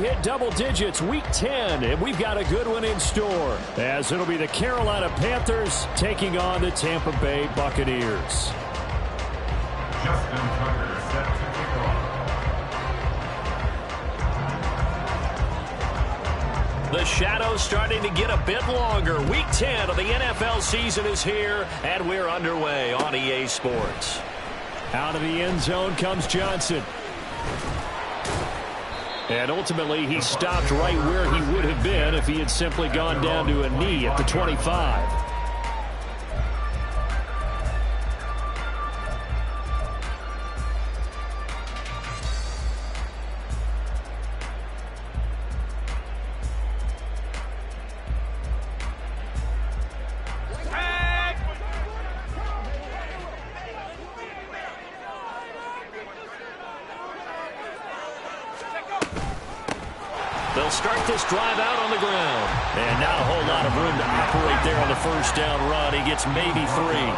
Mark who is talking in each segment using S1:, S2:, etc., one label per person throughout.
S1: hit double digits week 10, and we've got a good one in store, as it'll be the Carolina Panthers taking on the Tampa Bay Buccaneers.
S2: Justin Tucker set to kick off.
S1: The shadow's starting to get a bit longer. Week 10 of the NFL season is here, and we're underway on EA Sports. Out of the end zone comes Johnson. And ultimately, he stopped right where he would have been if he had simply gone down to a knee at the 25. They'll start this drive out on the ground. And not a whole lot of room to operate there on the first down run. He gets maybe 3.
S2: A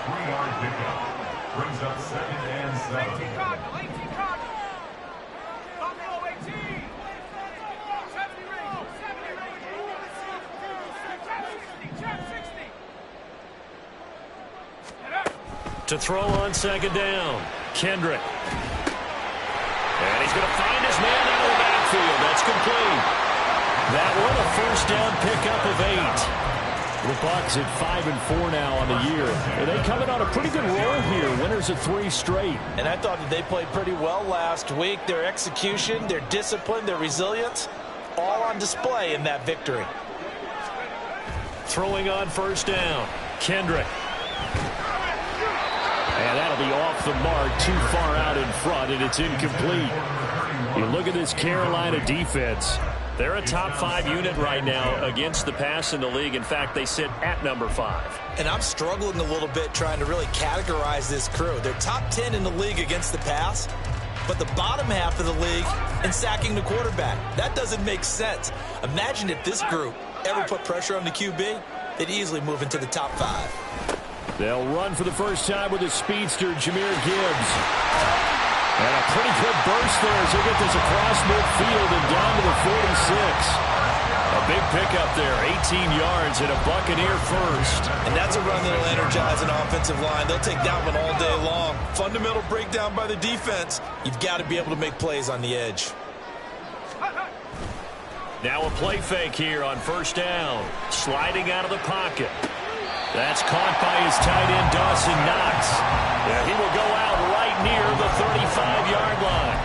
S2: 3-yard pickup brings up 2nd and 7.
S1: To throw on 2nd down, Kendrick. And he's going to find his man out of the backfield. That's complete. That one a first down pickup of 8. The Bucs at 5-4 now on the year. And they coming on a pretty good roll here. Winners of 3 straight.
S3: And I thought that they played pretty well last week. Their execution, their discipline, their resilience, all on display in that victory.
S1: Throwing on first down, Kendrick. And that'll be off the mark, too far out in front, and it's incomplete. You look at this Carolina defense. They're a top 5 unit right now against the pass in the league. In fact, they sit at number 5.
S3: And I'm struggling a little bit trying to really categorize this crew. They're top 10 in the league against the pass, but the bottom half of the league in sacking the quarterback. That doesn't make sense. Imagine if this group ever put pressure on the QB, they'd easily move into the top 5.
S1: They'll run for the first time with a speedster, Jahmyr Gibbs. And a pretty good burst there as he'll get this across midfield and down to the 46. A big pickup there, 18 yards and a Buccaneer first.
S3: And that's a run that'll energize an offensive line. They'll take that one all day long. Fundamental breakdown by the defense. You've got to be able to make plays on the edge.
S1: Now a play fake here on first down. Sliding out of the pocket. That's caught by his tight end, Dawson Knox. Yeah, he will go out right near the 35-yard line.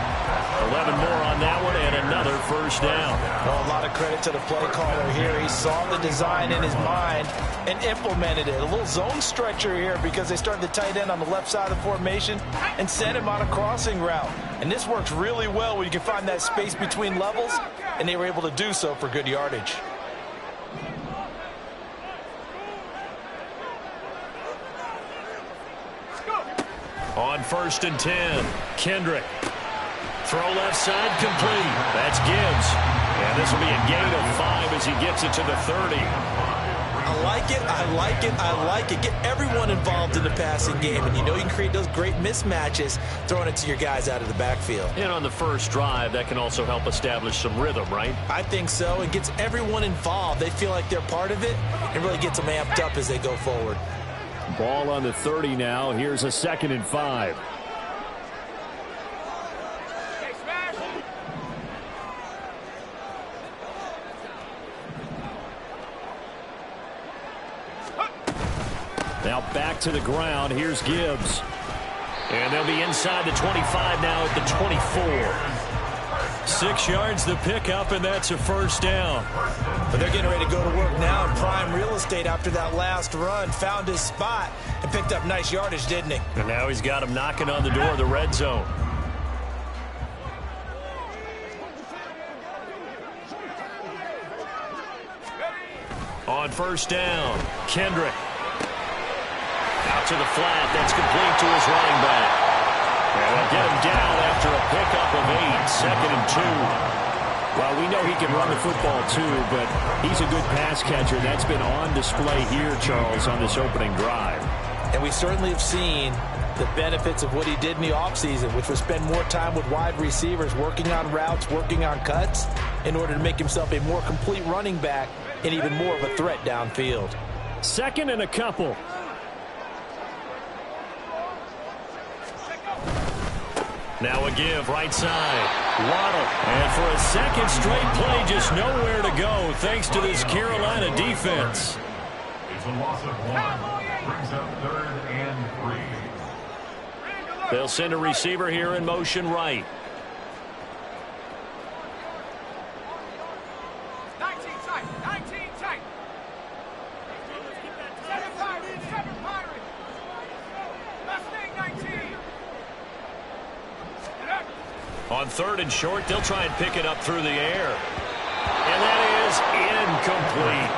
S1: 11 more on that one and another first down.
S3: Well, a lot of credit to the play caller here. He saw the design in his mind and implemented it. A little zone stretcher here because they started the tight end on the left side of the formation and sent him on a crossing route. And this works really well when you can find that space between levels, and they were able to do so for good yardage.
S1: On 1st and 10, Kendrick. Throw left side complete. That's Gibbs. And this will be a gain of 5 as he gets it to the 30.
S3: I like it, I like it, I like it. Get everyone involved in the passing game. And you know you can create those great mismatches throwing it to your guys out of the backfield.
S1: And on the first drive, that can also help establish some rhythm, right? I
S3: think so. It gets everyone involved. They feel like they're part of it and really gets them amped up as they go forward.
S1: Ball on the 30 now. Here's a 2nd and 5. Now back to the ground. Here's Gibbs. And they'll be inside the 25 now at the 24. 6 yards the pickup, and that's a first down.
S3: But they're getting ready to go to work now in prime real estate after that last run. Found his spot and picked up nice yardage, didn't he?
S1: And now he's got him knocking on the door of the red zone. On first down, Kendrick. Out to the flat. That's complete to his running back. And they'll get him down after a pickup of 8, 2nd and 2. Well, we know he can run the football too, but he's a good pass catcher. That's been on display here, Charles, on this opening drive.
S3: And we certainly have seen the benefits of what he did in the offseason, which was spend more time with wide receivers, working on routes, working on cuts, in order to make himself a more complete running back and even more of a threat downfield.
S1: 2nd and a couple. Now a give, right side. Waddle. And for a second straight play, just nowhere to go thanks to this Carolina defense.
S2: It's a loss of 1. Brings up 3rd and 3.
S1: They'll send a receiver here in motion right.
S4: 19 tight. 19 tight. 7 Pirates. 7 Pirates. Mustang 19.
S1: On 3rd and short, they'll try and pick it up through the air. And that is incomplete.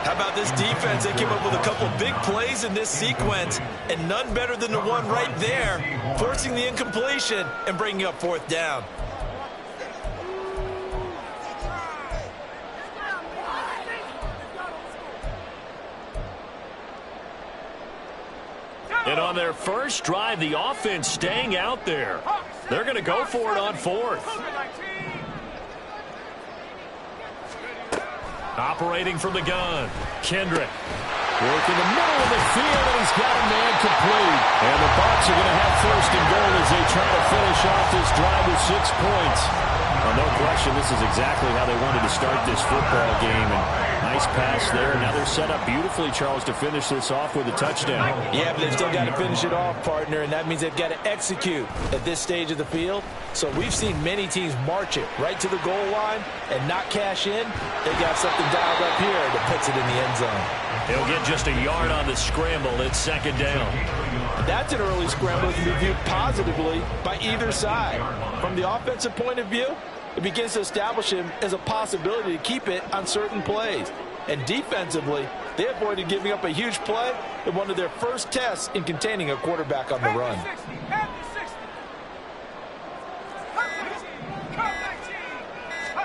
S3: How about this defense? They came up with a couple big plays in this sequence, and none better than the one right there, forcing the incompletion and bringing up 4th down.
S1: And on their first drive, the offense staying out there. They're going to go for it on 4th. Operating from the gun, Kendrick. Working the middle of the field, and he's got a man complete. And the Bucs are going to have 1st and goal as they try to finish off this drive with 6 points. Well, no question, this is exactly how they wanted to start this football game. And nice pass there. Now they're set up beautifully, Charles, to finish this off with a touchdown.
S3: Yeah, but they've still got to finish it off, partner, and that means they've got to execute at this stage of the field. So we've seen many teams march it right to the goal line and not cash in. They got something dialed up here that puts it in the end zone.
S1: He'll get just a yard on the scramble. It's 2nd down.
S3: That's an early scramble that can be viewed positively by either side. From the offensive point of view, it begins to establish him as a possibility to keep it on certain plays. And defensively, they avoided giving up a huge play in one of their first tests in containing a quarterback on the run.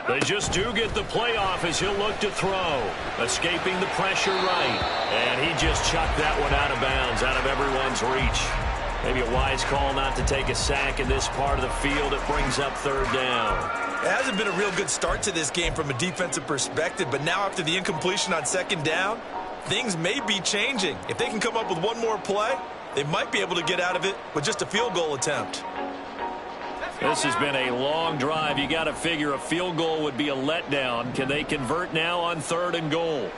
S1: They just do get the playoff as he'll look to throw. Escaping the pressure right. And he just chucked that one out of bounds, out of everyone's reach. Maybe a wise call not to take a sack in this part of the field. It brings up 3rd down.
S3: It hasn't been a real good start to this game from a defensive perspective, but now after the incompletion on 2nd down, things may be changing. If they can come up with one more play, they might be able to get out of it with just a field goal attempt.
S1: This has been a long drive. You got to figure a field goal would be a letdown. Can they convert now on 3rd and goal?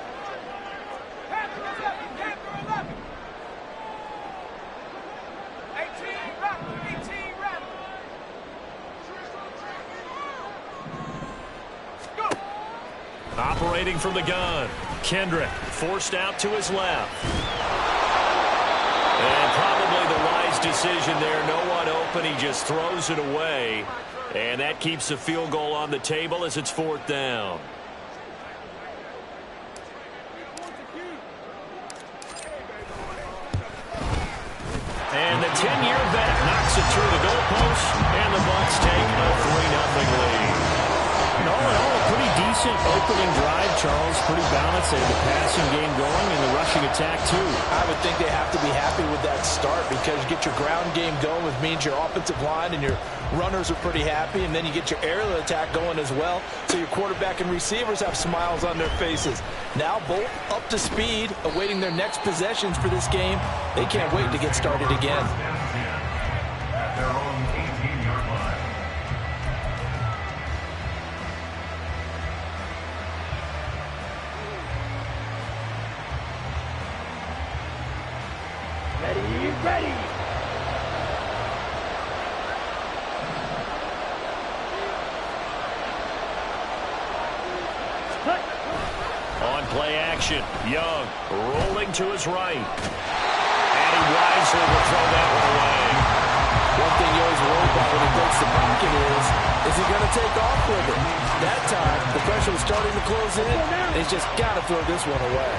S1: Operating from the gun, Kendrick forced out to his left. And probably the wise decision there. No one open. He just throws it away. And that keeps the field goal on the table as it's 4th down. And the 10-year vet knocks it through the goalpost. And the Bucs take a 3-0 lead. And all in all, a pretty decent opening drive, Charles. Pretty balanced. They had the passing game going and the rushing attack, too.
S3: I would think they have to be happy with that start because you get your ground game going, which means your offensive line and your runners are pretty happy, and then you get your aerial attack going as well. So your quarterback and receivers have smiles on their faces. Now both up to speed, awaiting their next possessions for this game. They can't wait to get started again.
S2: At their own 18-yard line.
S4: Ready.
S1: On play action, Young rolling to his right. And he wisely will throw that one away.
S3: One thing you always worry about when he breaks the pocket is he going to take off with it? That time, the pressure was starting to close in, and he's just got to throw this one away.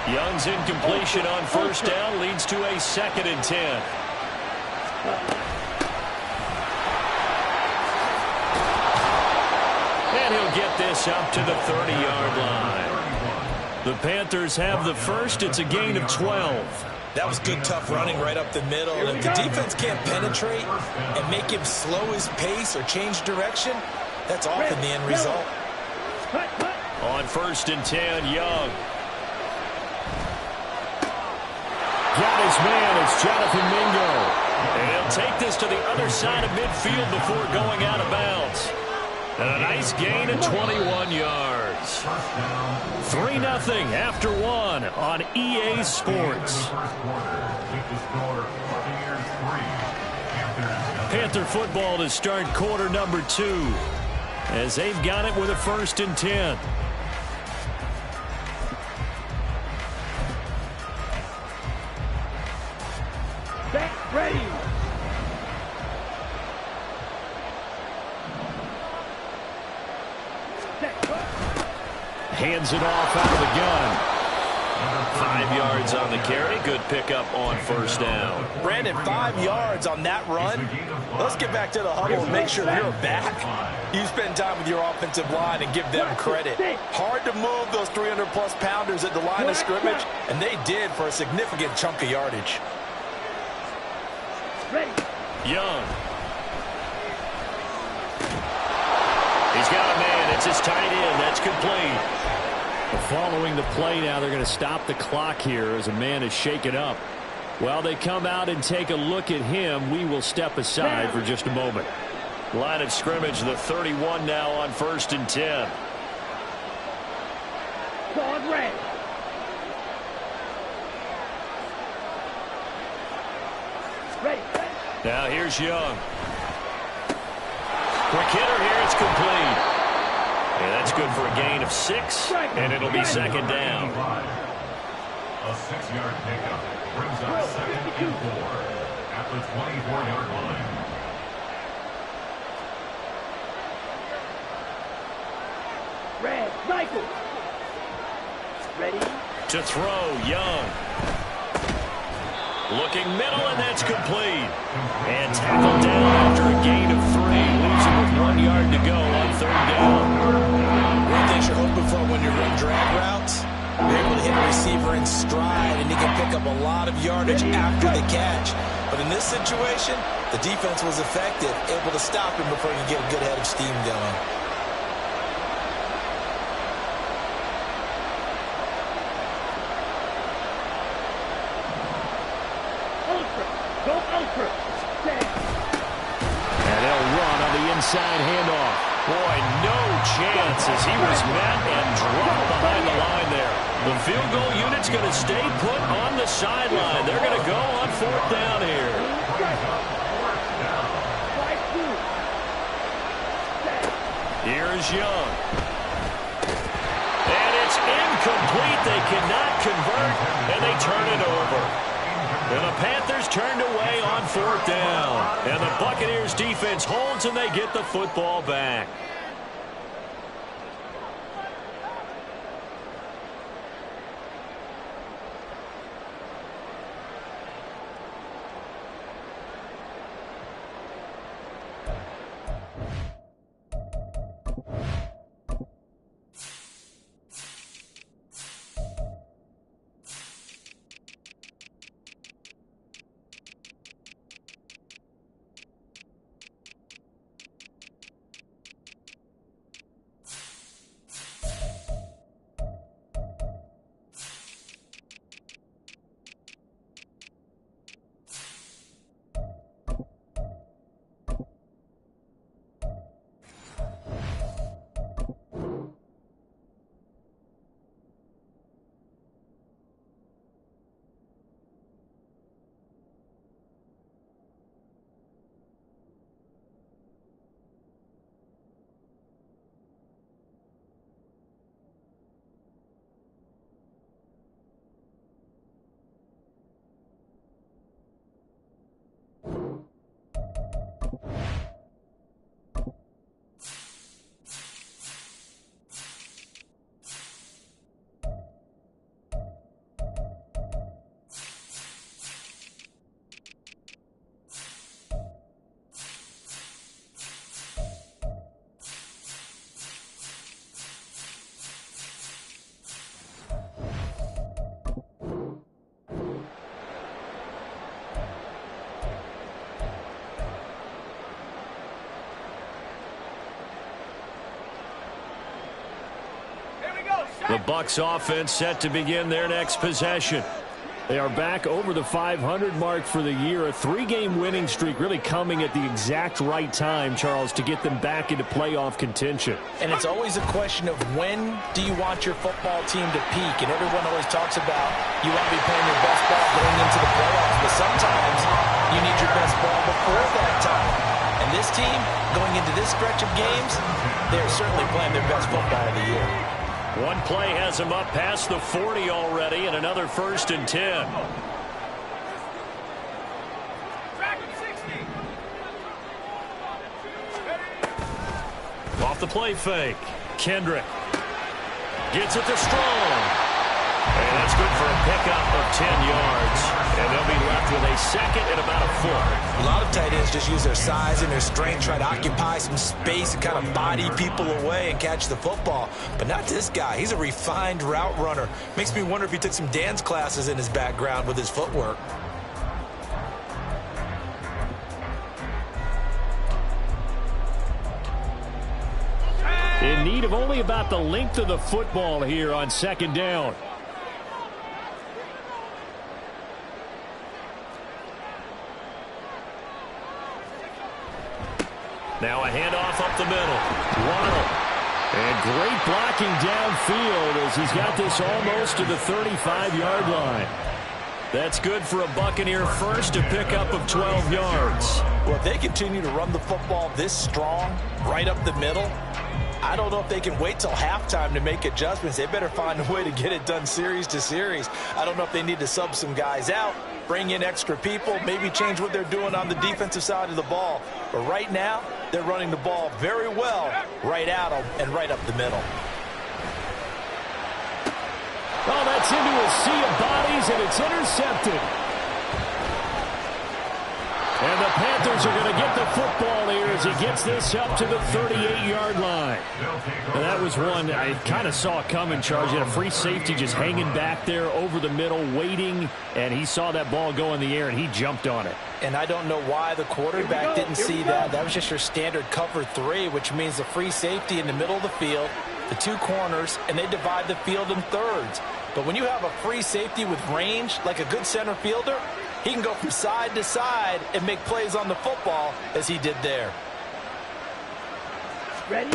S1: Young's incompletion on 1st down leads to a 2nd and 10. And he'll get this up to the 30-yard line. The Panthers have the first. It's a gain of 12.
S3: That was good, tough running right up the middle. And if the defense can't penetrate and make him slow his pace or change direction, that's often the end result.
S1: On 1st and 10, Young. Got his man. It's Jonathan Mingo. And he'll take this to the other side of midfield before going out of bounds. And a nice gain of 21 yards. 3-0 after 1 on EA Sports. Panther football to start quarter number 2 as they've got it with a 1st and 10.
S4: Back ready.
S1: Hands it off out of the gun. 5 yards on the carry. Good pickup on 1st down.
S3: Brandon, 5 yards on that run. Let's get back to the huddle and make sure you're back. You spend time with your offensive line and give them credit. Hard to move those 300-plus pounders at the line of scrimmage, and they did for a significant chunk of yardage.
S1: Young. He's got a man. It's his tight end. That's complete. Following the play now, they're going to stop the clock here as a man is shaken up. While they come out and take a look at him, we will step aside for just a moment. Line of scrimmage, the 31 now on 1st and 10.
S4: Guard red.
S1: Now here's Young. Quick hitter here. It's complete. And that's good for a gain of 6, and it'll be 2nd down.
S2: A 6-yard pickup brings up 2nd and 4 at the 24-yard line.
S4: Red, Michael. Ready.
S1: To throw, Young. Looking middle, and that's complete. And tackled down after a gain of 3. Losing with 1 yard to go on 3rd down.
S3: One of the things you're hoping for when you run drag routes, you're able to hit a receiver in stride, and he can pick up a lot of yardage after the catch. But in this situation, the defense was effective, able to stop him before he could get a good head of steam going.
S1: And they'll run on the inside handoff. Boy, no chance as he was met and dropped behind the line there. The field goal unit's going to stay put on the sideline. They're going to go on 4th down here. Here's Young. And it's incomplete. They cannot convert, and they turn it over. And the Panthers turned away on 4th down. And the Buccaneers defense holds, and they get the football back. The Bucs offense set to begin their next possession. They are back over the 500 mark for the year. A 3-game winning streak really coming at the exact right time, Charles, to get them back into playoff contention.
S3: And it's always a question of when do you want your football team to peak? And everyone always talks about you want to be playing your best ball going into the playoffs. But sometimes you need your best ball before that time. And this team, going into this stretch of games, they're certainly playing their best football of the year.
S1: One play has him up past the 40 already, and another 1st and 10. Off the play fake. Kendrick gets it to Strong. And that's good for a pickup of 10 yards. And they'll be left with a 2nd and about a 4.
S3: A lot of tight ends just use their size and their strength, try to occupy some space and kind of body people away and catch the football. But not this guy. He's a refined route runner. Makes me wonder if he took some dance classes in his background with his footwork.
S1: In need of only about the length of the football here on 2nd down. Now a handoff up the middle. Waddle. And great blocking downfield as he's got this almost to the 35-yard line. That's good for a Buccaneer first, a pickup of 12 yards.
S3: Well, if they continue to run the football this strong, right up the middle, I don't know if they can wait till halftime to make adjustments. They better find a way to get it done series to series. I don't know if they need to sub some guys out, bring in extra people, maybe change what they're doing on the defensive side of the ball. But right now, they're running the ball very well right out and right up the middle.
S1: Oh, that's into a sea of bodies, and it's intercepted. And the Panthers are going to get the football here as he gets this up to the 38-yard line. And that was one I kind of saw coming, Charles. He had a free safety just hanging back there over the middle, waiting, and he saw that ball go in the air, and he jumped on it.
S3: And I don't know why the quarterback didn't see that. That was just your standard cover 3, which means the free safety in the middle of the field, the 2 corners, and they divide the field in thirds. But when you have a free safety with range, like a good center fielder, he can go from side to side and make plays on the football as he did there.
S4: Ready?
S1: A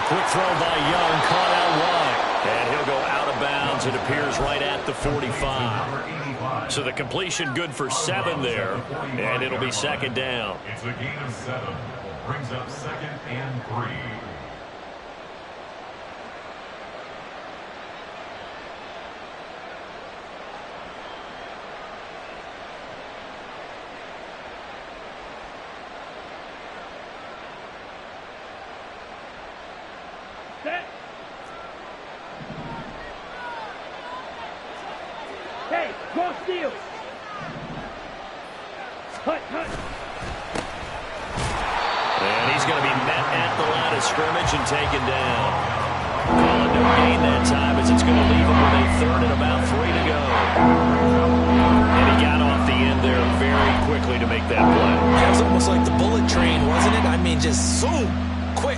S1: quick throw by Young, caught out wide. And he'll go out of bounds. It appears right at the 45. So the completion good for 7 there, and it'll be 2nd down.
S2: It's a gain of 7. Brings up 2nd and 3.
S4: Hey, go steal. Hut.
S1: And he's going to be met at the line of scrimmage and taken down. Calling no gain that time as it's going to leave him with a 3rd and about 3 to go. And he got off the end there very quickly to make that play.
S3: That was almost like the bullet train, wasn't it? I mean, just zoom. Quick.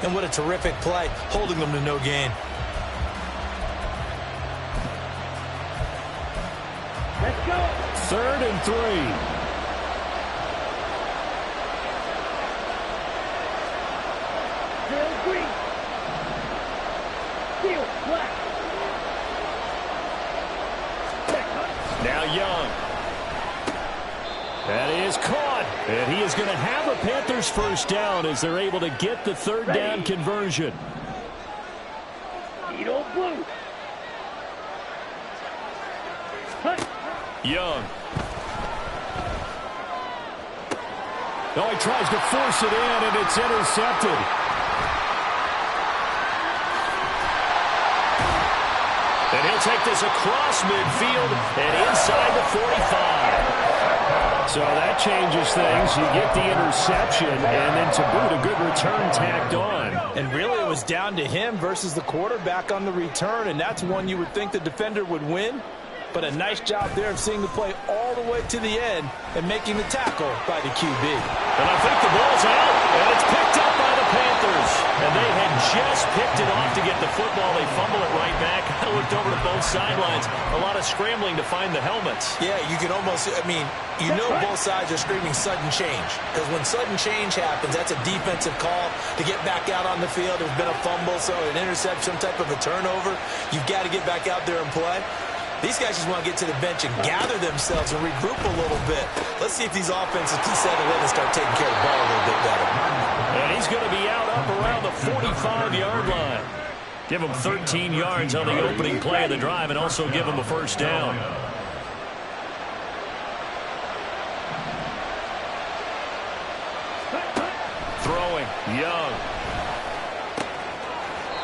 S3: And what a terrific play, holding them to no gain.
S4: Let's go.
S1: 3rd and 3.
S4: Bill Green. Steal. Black.
S1: Now Young. That is caught. And he is going to have a Panthers first down as they're able to get the 3rd down conversion.
S4: Needle blue. Hut.
S1: Young. Oh, he tries to force it in, and it's intercepted. And he'll take this across midfield and inside the 45. So that changes things. You get the interception, and then to boot, a good return tacked on.
S3: And really, it was down to him versus the quarterback on the return, and that's one you would think the defender would win. But a nice job there of seeing the play all the way to the end and making the tackle by the QB.
S1: And I think the ball's out, and it's picked up by the Panthers. And they had just it off to get the football. They fumble it right back. I looked over to both sidelines. A lot of scrambling to find the helmets.
S3: Yeah, you can almost, I mean, you know both sides are screaming sudden change. Because when sudden change happens, that's a defensive call to get back out on the field. There's been a fumble, so an interception, some type of a turnover. You've got to get back out there and play. These guys just want to get to the bench and gather themselves and regroup a little bit. Let's see if these offenses can settle in and start taking care of the ball a little bit better.
S1: And he's going to be out up around the 45-yard line. Give him 13 yards on the opening play of the drive and also give him a first down. Throwing, Young.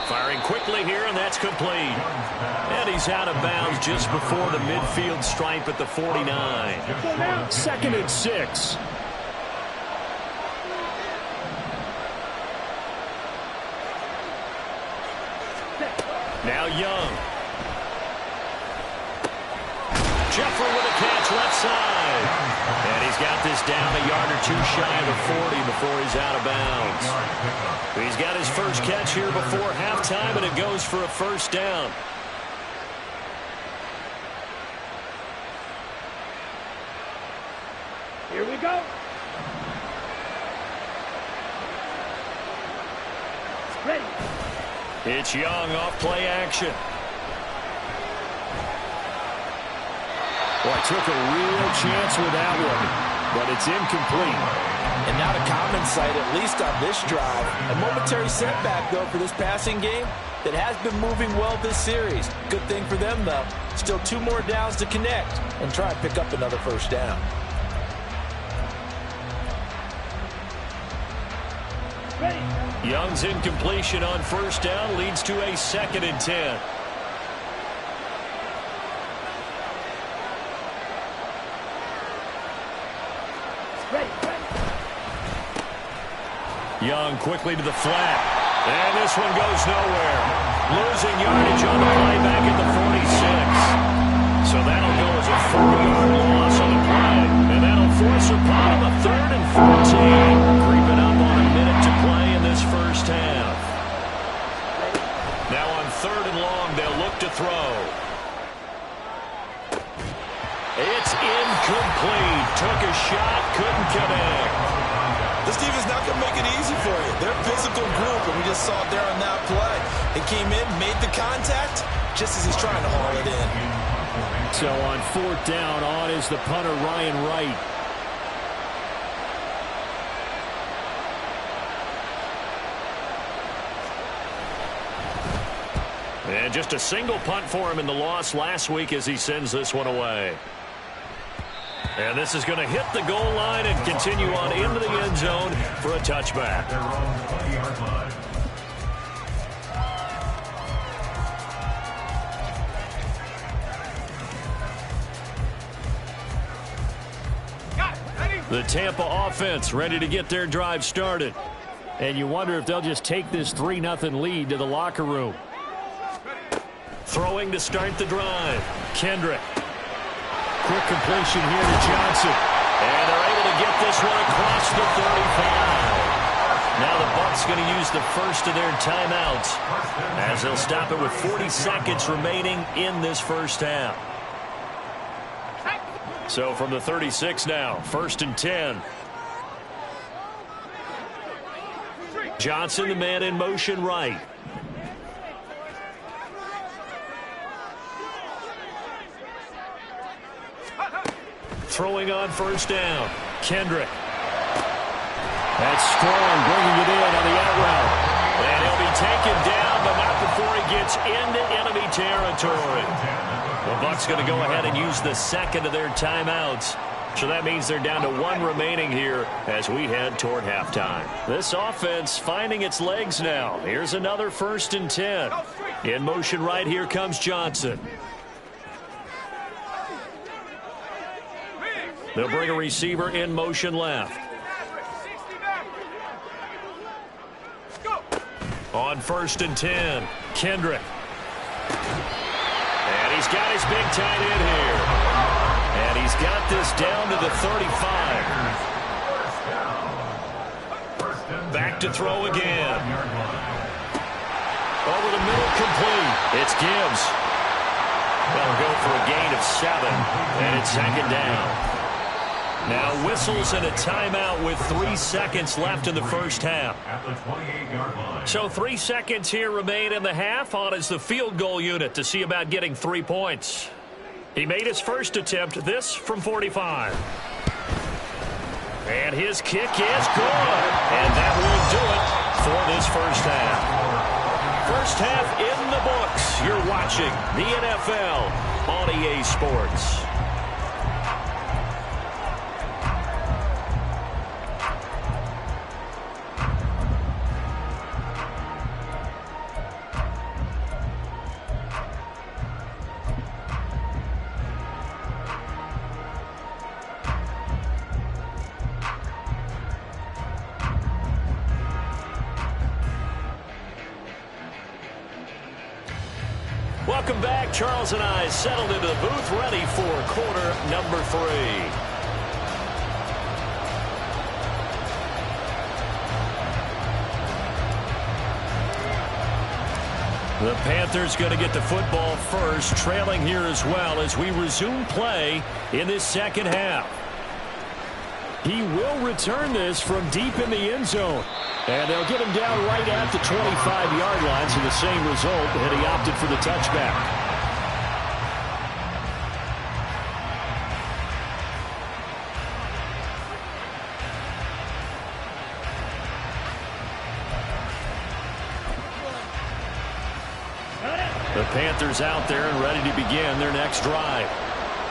S1: Firing quickly here, and that's complete. And he's out of bounds just before the midfield stripe at the 49. 2nd and 6. Now Young. Jeffrey with a catch left side. And he's got this down a yard or two shy of the 40 before he's out of bounds. He's got his first catch here before halftime, and it goes for a first down.
S4: Here we go. Ready.
S1: It's Young off play action. Well, took a real chance with that one, but it's incomplete.
S3: And not a common sight, at least on this drive. A momentary setback, though, for this passing game that has been moving well this series. Good thing for them, though. Still 2 more downs to connect and try and pick up another first down.
S4: Ready.
S1: Young's incompletion on first down leads to a 2nd and 10. Young quickly to the flat. And this one goes nowhere. Losing yardage on the play back at the 46. So that'll go as a 40-yard loss on the play. And that'll force upon him a 3rd and 14. Creeping up on a minute to play in this first half. Now on 3rd and long, they'll look to throw. It's incomplete. Took a shot, couldn't connect.
S3: This defense not going to make it easy for you. They're a physical group, and we just saw it there on that play. They came in, made the contact, just as he's trying to haul it in.
S1: So on 4th down, on is the punter, Ryan Wright. And just a single punt for him in the loss last week as he sends this one away. And this is going to hit the goal line and continue on into the end zone for a touchback. The Tampa offense ready to get their drive started. And you wonder if they'll just take this 3-0 lead to the locker room. Throwing to start the drive. Kendrick. Quick completion here to Johnson. And they're able to get this one across the 35. Now the Bucs going to use the first of their timeouts as they'll stop it with 40 seconds remaining in this first half. So from the 36 now, 1st and 10. Johnson, the man in motion right. Throwing on first down. Kendrick. That's strong, bringing it in on the out route. And he'll be taken down, but not before he gets into enemy territory. The Bucs going to go ahead and use the second of their timeouts. So that means they're down to 1 remaining here as we head toward halftime. This offense finding its legs now. Here's another 1st and 10. In motion right, here comes Johnson. They'll bring a receiver in motion left. On 1st and 10, Kendrick. And he's got his big tight end here. And he's got this down to the 35. Back to throw again. Over the middle, complete. It's Gibbs. They'll go for a gain of 7, and it's second down. Now whistles and a timeout with 3 seconds left in the first half.
S2: At the 28-yard line.
S1: So 3 seconds here remain in the half. On is the field goal unit to see about getting 3 points. He made his first attempt, this from 45. And his kick is good. And that will do it for this first half. First half in the books. You're watching the NFL on EA Sports. Welcome back. Charles and I settled into the booth, ready for quarter number 3. The Panthers going to get the football first, trailing here as well as we resume play in this second half. He will return this from deep in the end zone. And they'll get him down right at the 25-yard line, so the same result, and he opted for the touchback. The Panthers out there and ready to begin their next drive.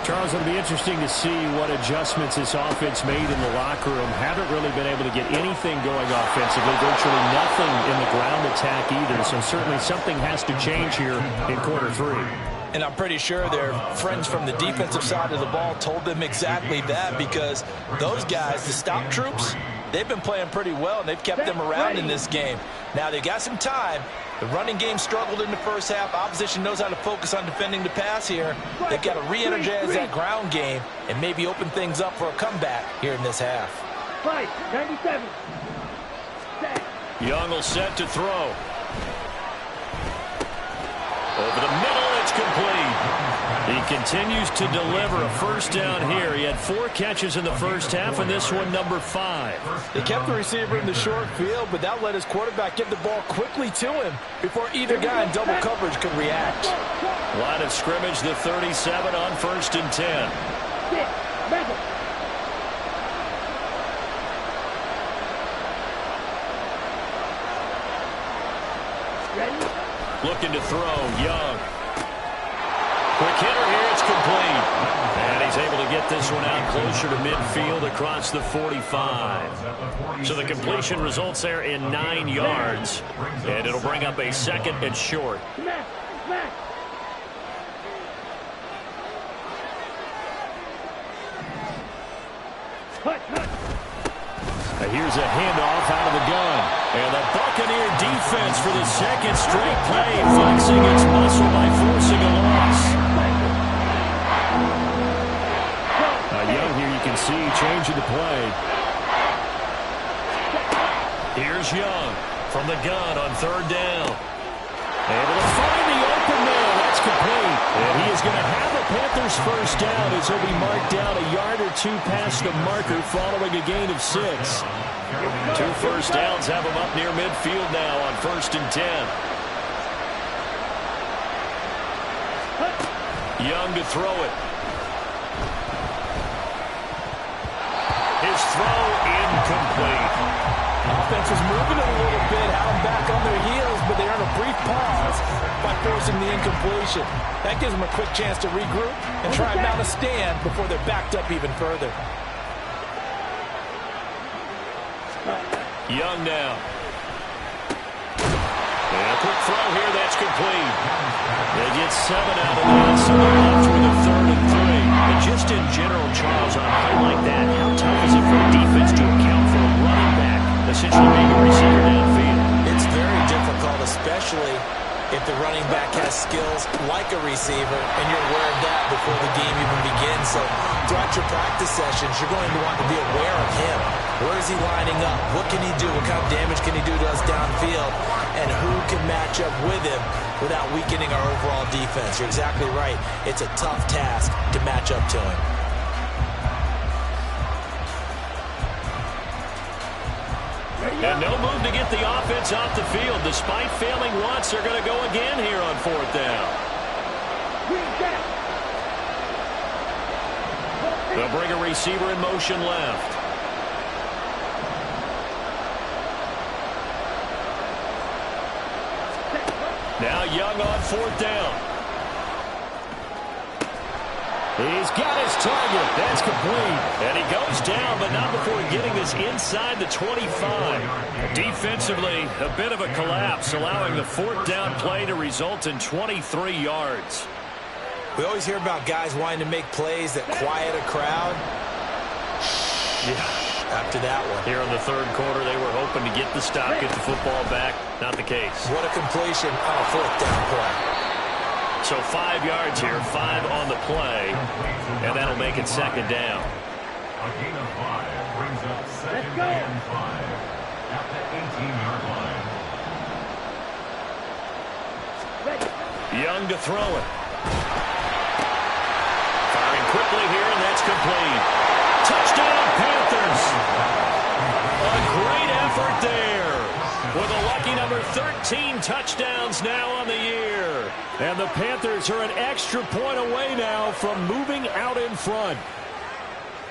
S5: Charles, it'll be interesting to see what adjustments this offense made in the locker room. Haven't really been able to get anything going offensively, virtually nothing in the ground attack either. So certainly something has to change here in quarter 3.
S3: And I'm pretty sure their friends from the defensive side of the ball told them exactly that, because those guys, the stop troops, they've been playing pretty well, and they've kept them around in this game. Now, they've got some time. The running game struggled in the first half. Opposition knows how to focus on defending the pass here. They've got to re-energize that ground game and maybe open things up for a comeback here in this half.
S4: 97.
S1: Young will set to throw. Over the middle, it's complete. He continues to deliver a first down here. He had 4 catches in the first half, and this one number 5.
S3: They kept the receiver in the short field, but that let his quarterback get the ball quickly to him before either guy in double coverage could react.
S1: Line of scrimmage, the 37 on 1st and 10. Looking to throw, Young. Quick hitter here, it's complete. And he's able to get this one out closer to midfield across the 45. So the completion results there in 9 yards. And it'll bring up a 2nd and short. Here's a handoff out of the gun. And the Buccaneer defense for the 2nd straight play, flexing its muscle by forcing a loss.
S5: Young here, you can see changing the play.
S1: Here's Young from the gun on 3rd down. Able to find the open man. That's complete. And he is going to have a Panthers first down as he'll be marked down a yard or 2 past the marker following a gain of 6. 2 first downs have him up near midfield now on 1st and 10. Young to throw it. His throw incomplete.
S3: Offense was moving it a little bit, had them back on their heels, but they earned a brief pause by forcing the incompletion. That gives them a quick chance to regroup and try and mount a stand before they're backed up even further.
S1: Young now. And a quick throw here, that's complete. They get 7 out of that, so they're left with a 3rd and 3. And just in general, Charles, on a play like that, how tough is it for a defense to account for a running back essentially being a receiver downfield?
S3: It's very difficult, especially if the running back has skills like a receiver, and you're aware of that before the game even begins. So throughout your practice sessions, you're going to want to be aware of him. Where is he lining up? What can he do? What kind of damage can he do to us downfield? And who can match up with him without weakening our overall defense? You're exactly right. It's a tough task to match up to him.
S1: And no move to get the offense off the field. Despite failing once, they're going to go again here on 4th down. They'll bring a receiver in motion left. Now Young on 4th down. He's got his target. That's complete. And he goes down, but not before getting this inside the 25. Defensively, a bit of a collapse, allowing the 4th down play to result in 23 yards.
S3: We always hear about guys wanting to make plays that quiet a crowd. Yeah. After that one.
S1: Here in the 3rd quarter, they were hoping to get the stop, get the football back. Not the case.
S3: What a completion on a 4th down play.
S1: So 5 yards here, 5 on the play, and that'll make it 2nd down.
S2: A gain of 5 brings up 2nd and 5 at the 18-yard line.
S1: Young to throw it. Firing quickly here, and that's complete. Touchdown, Panthers. A great effort there. With a lucky number 13 touchdowns now on the year. And the Panthers are an extra point away now from moving out in front.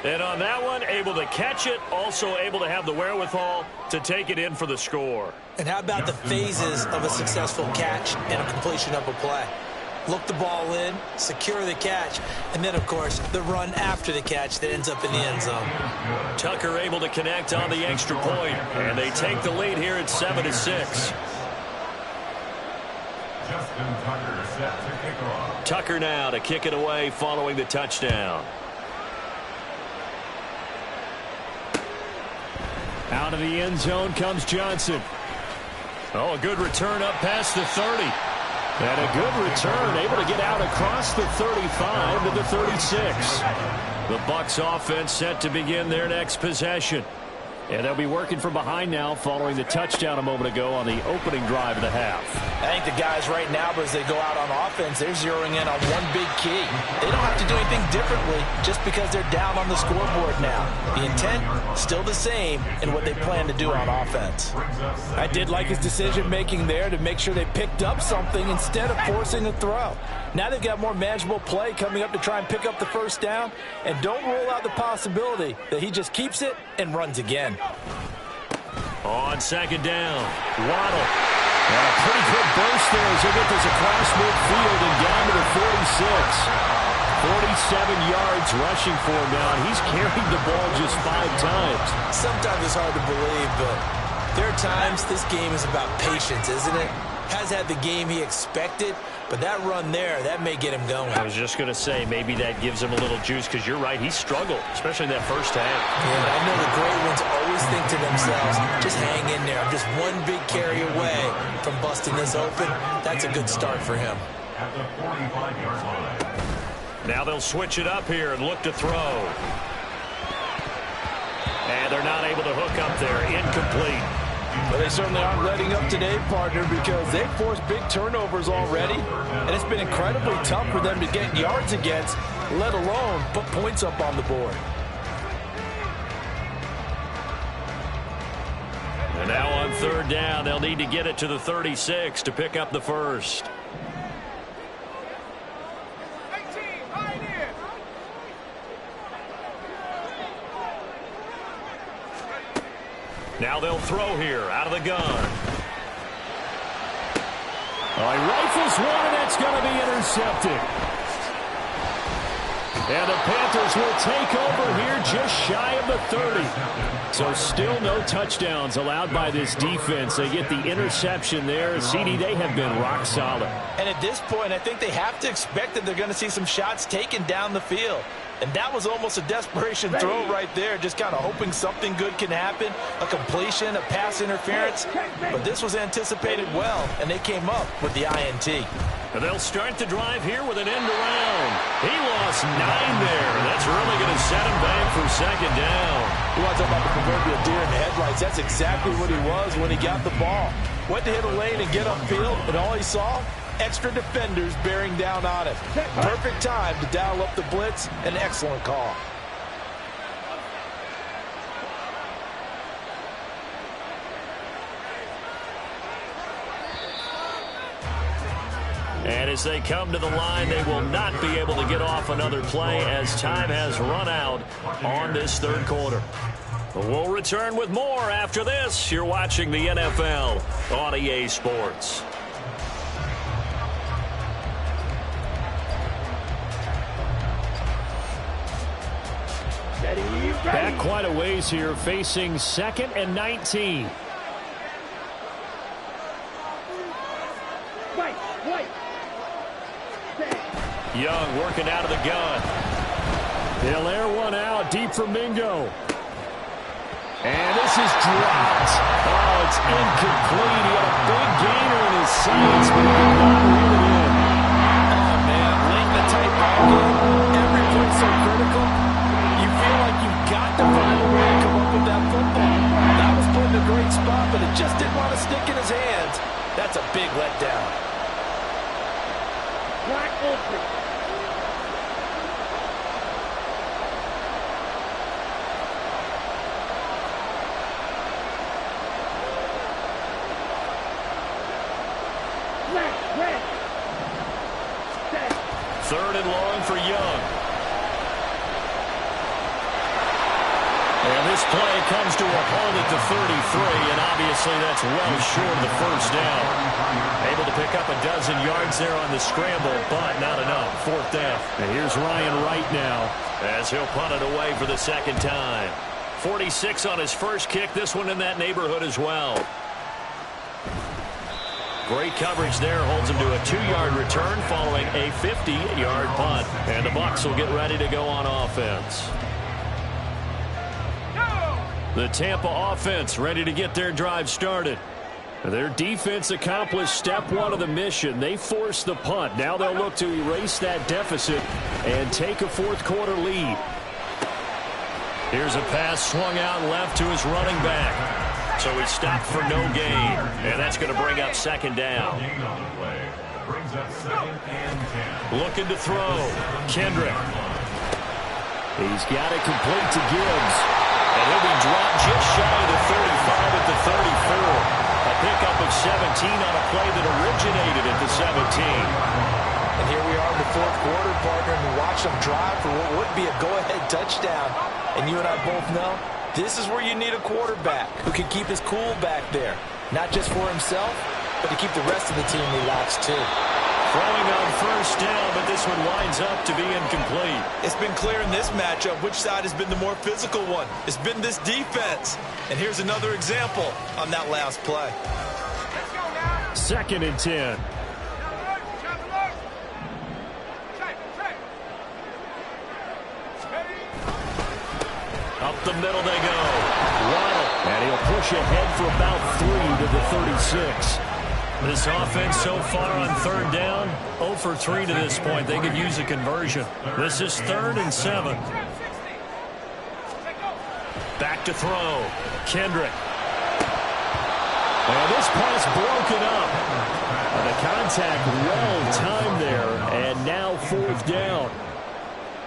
S1: And on that one, able to catch it, also able to have the wherewithal to take it in for the score.
S3: And how about the phases of a successful catch and a completion of a play? Look the ball in, secure the catch, and then, of course, the run after the catch that ends up in the end zone.
S1: Tucker able to connect on the extra point, and they take the lead here at 7-6.
S2: Justin Tucker set to kick off.
S1: Tucker now to kick it away following the touchdown.
S5: Out of the end zone comes Johnson.
S1: Oh, a good return up past the 30.
S5: And a good return, able to get out across the 35 to the 36.
S1: The Bucs offense set to begin their next possession.
S5: And they'll be working from behind now following the touchdown a moment ago on the opening drive of the half.
S3: I think the guys right now, as they go out on offense, they're zeroing in on one big key. They don't have to do anything differently just because they're down on the scoreboard now. The intent, still the same in what they plan to do on offense. I did like his decision-making there to make sure they picked up something instead of forcing a throw. Now they've got more manageable play coming up to try and pick up the 1st down, and don't rule out the possibility that he just keeps it and runs again.
S1: On 2nd down, Waddle.
S5: And a pretty good burst there as they get this across midfield and down to the 46. 47 yards rushing for him now, and he's carried the ball just 5 times.
S3: Sometimes it's hard to believe, but there are times this game is about patience, isn't it? Has had the game he expected, but that run there, that may get him going.
S1: I was just going to say, maybe that gives him a little juice, because you're right, he struggled, especially in that first half.
S3: Yeah, I know the great ones always think to themselves, just hang in there. I'm just one big carry away from busting this open. That's a good start for him.
S2: At the 45-yard line.
S1: Now they'll switch it up here and look to throw. And they're not able to hook up there. Incomplete.
S3: But they certainly aren't letting up today, partner, because they've forced big turnovers already. And it's been incredibly tough for them to get yards against, let alone put points up on the board.
S1: And now on 3rd down, they'll need to get it to the 36 to pick up the first. Now they'll throw here out of the gun.
S5: He rifles one, and that's going to be intercepted. And the Panthers will take over here just shy of the 30. So still no touchdowns allowed by this defense. They get the interception there. CD, they have been rock solid.
S3: And at this point, I think they have to expect that they're going to see some shots taken down the field. And that was almost a desperation throw right there, just kind of hoping something good can happen, a completion, a pass interference. But this was anticipated well, and they came up with the INT.
S1: And they'll start the drive here with an end around. He lost 9 there. That's really going to set him back for second down.
S3: You want to talk about the proverbial deer in the headlights? That's exactly what he was when he got the ball. Went to hit a lane and get upfield, and all he saw, extra defenders bearing down on him. Perfect time to dial up the blitz. An excellent call.
S1: And as they come to the line, they will not be able to get off another play as time has run out on this third quarter. We'll return with more after this. You're watching the NFL on EA Sports.
S5: Back quite a ways here, facing 2nd and 19.
S1: Young working out of the gun.
S5: He'll air one out deep for Mingo. And this is dropped. Oh, it's incomplete. He had a big gainer in his sights, but he did not reel it in.
S3: Oh, man, late in the tight ball game, every play so critical. You feel like you've got to find a way to come up with that football. That was put in a great spot, but it just didn't want to stick in his hands. That's a big letdown.
S4: Wide open.
S1: Third and long for Young. And this play comes to a halt at the 33, and obviously that's well short of the first down. Able to pick up a dozen yards there on the scramble, but not enough. Fourth down.
S5: And here's Ryan Wright now,
S1: as he'll punt it away for the second time. 46 on his first kick. This one in that neighborhood as well. Great coverage there, holds him to a 2-yard return following a 50-yard punt. And the Bucs will get ready to go on offense. The Tampa offense ready to get their drive started. Their defense accomplished step 1 of the mission. They forced the punt. Now they'll look to erase that deficit and take a fourth quarter lead. Here's a pass swung out left to his running back. So he stopped for no gain, and that's going to bring up second down. Looking to throw. Kendrick.
S5: He's got it complete to Gibbs.
S1: And he'll be dropped just shy of the 35 at the 34. A pickup of 17 on a play that originated at the 17.
S3: And here we are in the fourth quarter, partner, and we watch them drive for what would be a go-ahead touchdown. And you and I both know this is where you need a quarterback who can keep his cool back there. Not just for himself, but to keep the rest of the team relaxed too.
S1: Throwing on first down, but this one winds up to be incomplete.
S3: It's been clear in this matchup which side has been the more physical one. It's been this defense. And here's another example on that last play.
S5: 2nd and 10.
S1: Up the middle they go.
S5: Waddle. And he'll push ahead for about 3 to the 36.
S1: This offense so far on third down, 0 for 3 to this point. They could use a conversion. This is 3rd and 7. Back to throw. Kendrick.
S5: And this pass broken up. And the contact well timed there. And now 4th down.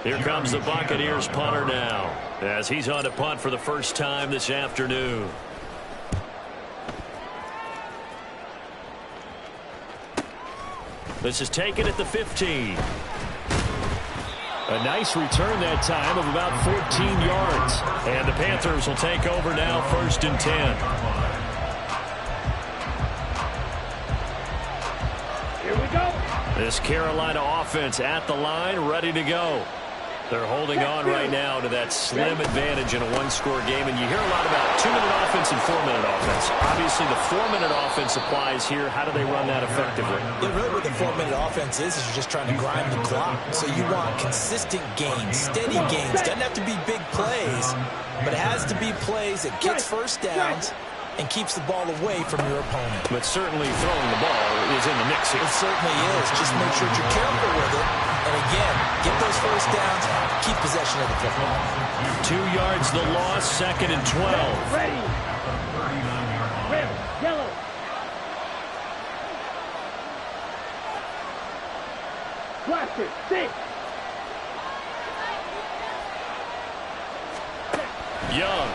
S1: Here comes the Buccaneers punter now, as he's on to punt for the first time this afternoon. This is taken at the 15.
S5: A nice return that time of about 14 yards.
S1: And the Panthers will take over now, 1st and 10.
S4: Here we go.
S1: This Carolina offense at the line, ready to go. They're holding on right now to that slim advantage in a one-score game. And you hear a lot about 2-minute offense and 4-minute offense. Obviously,
S5: obviously the 4-minute offense applies here. How do they run that effectively?
S3: Yeah, really what the 4-minute offense is you're just trying to grind the clock. So you want consistent gains, steady gains. Doesn't have to be big plays, but it has to be plays that gets first downs and keeps the ball away from your opponent.
S5: But certainly throwing the ball is in the mix here.
S3: It certainly is. Just make sure you're careful with it. And again, get those first downs, keep possession of the football.
S5: 2 yards the loss, 2nd and 12.
S4: Ready. Red, yellow. Blaster, 6.
S5: Young.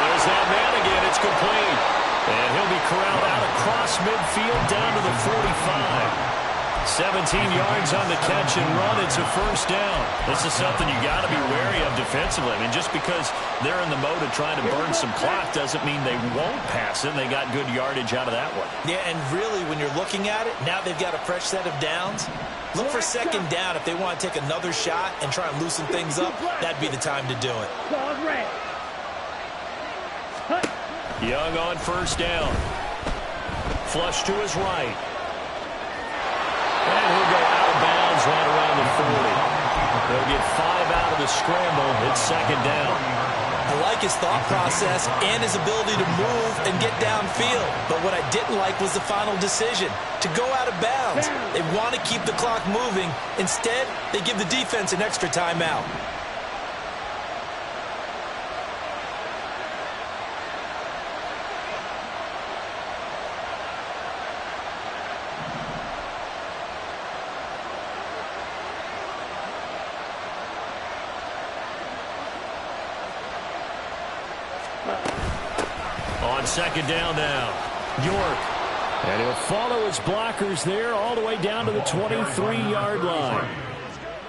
S5: There's that man again. It's complete. And he'll be corralled out across midfield down to the 45. 17 yards on the catch and run. It's a first down. This is something you got to be wary of defensively. I mean, just because they're in the mode of trying to burn some clock doesn't mean they won't pass it. They got good yardage out of that one.
S3: Yeah, and really, when you're looking at it, now they've got a fresh set of downs. Look for second down if they want to take another shot and try and loosen things up. That'd be the time to do it.
S5: Young on first down. Flush to his right. And he'll go out of bounds right around the 40. They'll get 5 out of the scramble. It's second down.
S3: I like his thought process and his ability to move and get downfield. But what I didn't like was the final decision, to go out of bounds. They want to keep the clock moving. Instead, they give the defense an extra timeout.
S5: On second down now, York. And he'll follow his blockers there all the way down to the 23-yard line.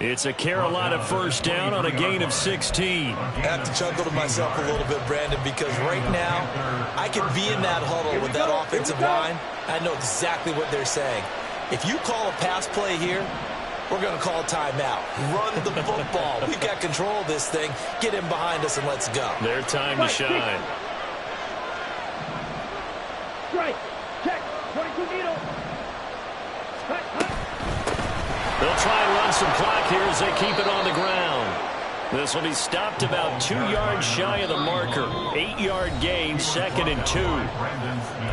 S5: It's a Carolina first down on a gain of 16.
S3: I have to chuckle to myself a little bit, Brandon, because right now I could be in that huddle with that offensive line. I know exactly what they're saying. If you call a pass play here, we're going to call timeout. Run the football. We've got control of this thing. Get him behind us and let's go.
S5: Their time to shine.
S4: Strike. Check. 22 needle.
S5: They'll try and run some clock here as they keep it on the ground. This will be stopped about 2 yards shy of the marker. 8-yard gain, 2nd and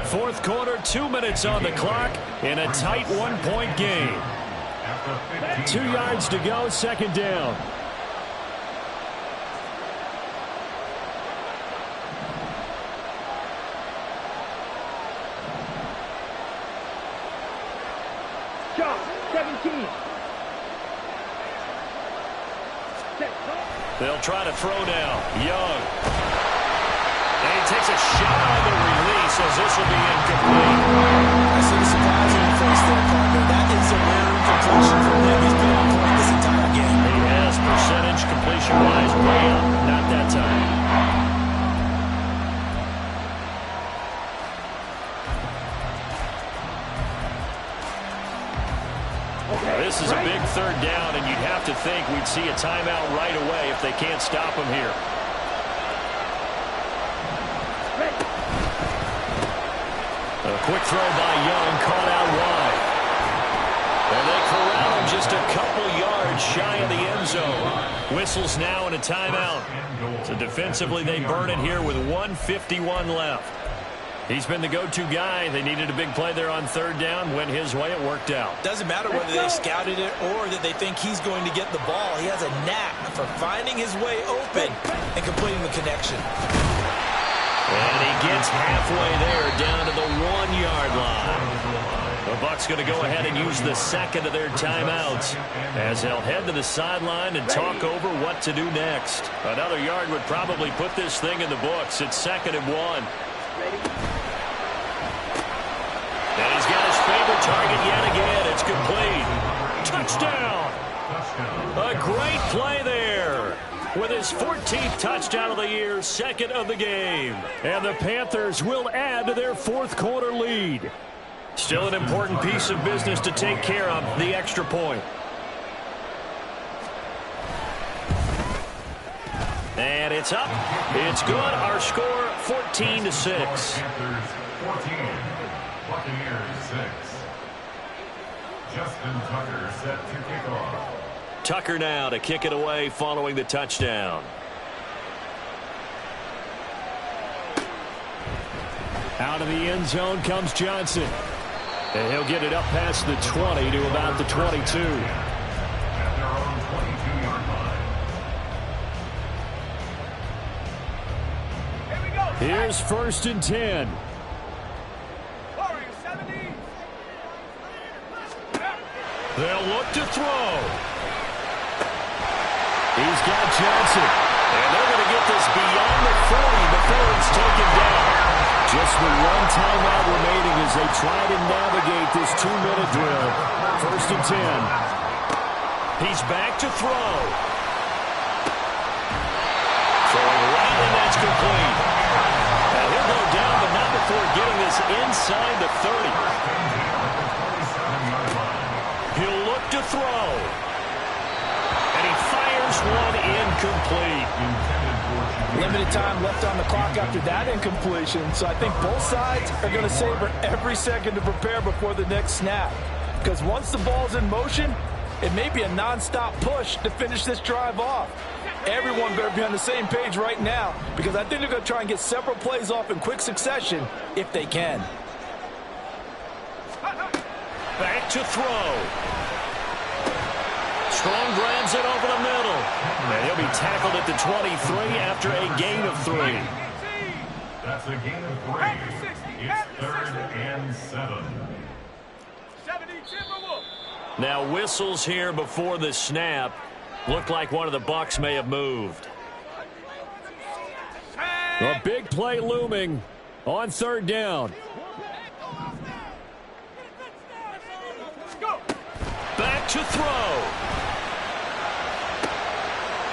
S5: 2. Fourth quarter, 2 minutes on the clock in a tight 1-point game. 2 yards to go, second down.
S4: Shot. 17.
S5: They'll try to throw now. Young. And he takes a shot on the release as this will be incomplete.
S3: I see the surprise on the face there, partner. That is a rare incompletion from him. He's been on point this entire game.
S5: He has percentage completion-wise way up. Not that time. This is a big third down, and you'd have to think we'd see a timeout right away if they can't stop him here. A quick throw by Young, caught out wide. And they corral him just a couple yards shy of the end zone. Whistles now and a timeout. So defensively, they burn it here with 1:51 left. He's been the go-to guy. They needed a big play there on third down. Went his way. It worked out.
S3: Doesn't matter whether they scouted it or that they think he's going to get the ball. He has a knack for finding his way open and completing the connection.
S5: And he gets halfway there down to the 1-yard line. The Bucs going to go ahead and use the second of their timeouts as they'll head to the sideline and talk over what to do next. Another yard would probably put this thing in the books. It's 2nd and 1. And he's got his favorite target yet again. It's complete. Touchdown. A great play there. With his 14th touchdown of the year, 2nd of the game. And the Panthers will add to their fourth quarter lead. Still an important piece of business to take care of, the extra point. And it's up. It's good. Our score, 14
S1: 14-6.
S2: Panthers 14, Buccaneers 6. Justin Tucker set to kick off.
S1: Tucker now to kick it away following the touchdown.
S5: Out of the end zone comes Johnson. And he'll get it up past the 20 to about the 22.
S2: At their own 22-yard line.
S5: Here's 1st and 10.
S1: They'll look to throw.
S5: He's got Johnson.
S1: And they're going to get this beyond the 40 before it's taken down.
S5: Just the one timeout remaining as they try to navigate this 2-minute drill. 1st and 10.
S1: He's back to throw. Throwing right, and that's complete. Now he'll go down, but not before getting this inside the 30. He'll look to throw. And he fires one incomplete.
S3: Limited time left on the clock after that incompletion, so I think both sides are going to savor every second to prepare before the next snap. Because once the ball's in motion, it may be a non-stop push to finish this drive off. Everyone better be on the same page right now, because I think they're going to try and get several plays off in quick succession if they can.
S1: Back to throw. Strong grabs it over the middle. And he'll be tackled at the 23 after a gain of 3.
S2: That's a gain of 3. It's 3rd and 7.
S1: Now whistles here before the snap. Looked like one of the Bucs may have moved.
S5: A big play looming on 3rd down.
S1: Back to throw.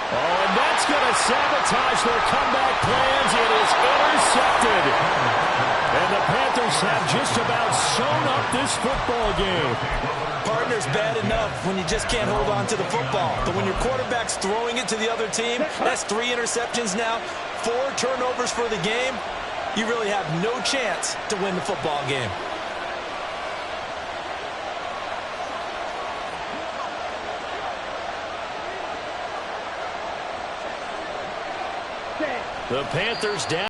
S5: Oh, and that's going to sabotage their comeback plans. It is intercepted. And the Panthers have just about sewn up this football game.
S3: Partner's bad enough when you just can't hold on to the football. But when your quarterback's throwing it to the other team, that's 3 interceptions now, 4 turnovers for the game. You really have no chance to win the football game.
S1: The Panthers down.